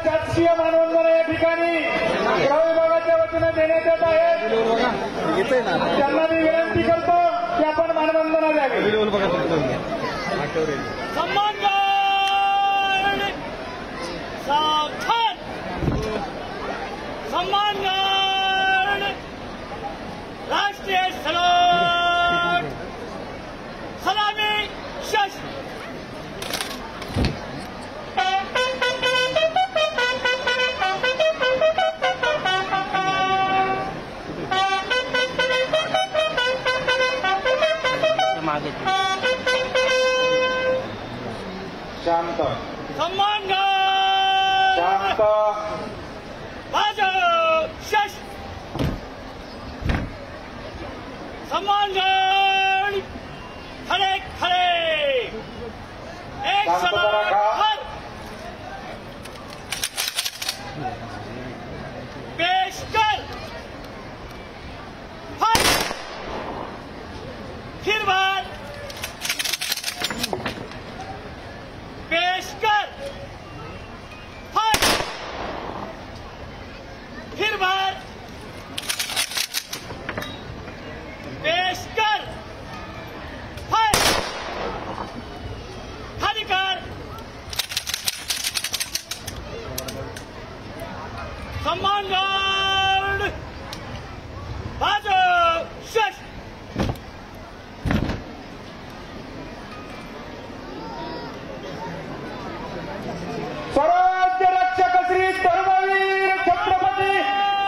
शासकीय मानवंदना या ठिकाणी गृह विभागाच्या वतीने देण्यात येत आहे। त्यांना मी विनंती करतो की आपण मानवंदना द्यावी। सम्मान राष्ट्रीय सलाम सलामी शस्त्र शांत सम्मान शांत सम्मान खड़े खड़े एक सलाम पेश कर फिर बार पेश कर फिर बार पेश कर अधिकार सम्मान गार्ड बाजू शस्त्र स्वराज्य रक्षक श्री धर्मवीर छत्रपती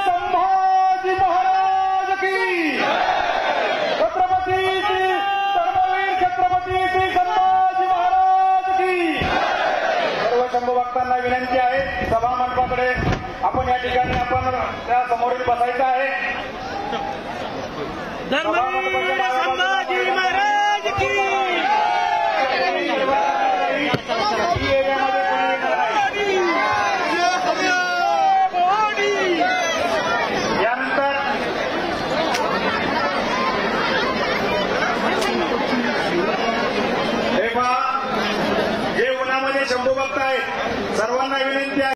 संभाजी महाराज की छत्रपती श्री धर्मवीर छत्रपती श्री संभाजी महाराज की। सर्व शंभू भक्तांना विनंती आहे सभा मंडपाकडे आपण या ठिकाणी आपण त्या समोरील बसायचं आहे। धर्मवीर संभाजी महाराज की जे उन्हामध्ये शंभू भक्त आहेत सर्वांना विनंती आहे।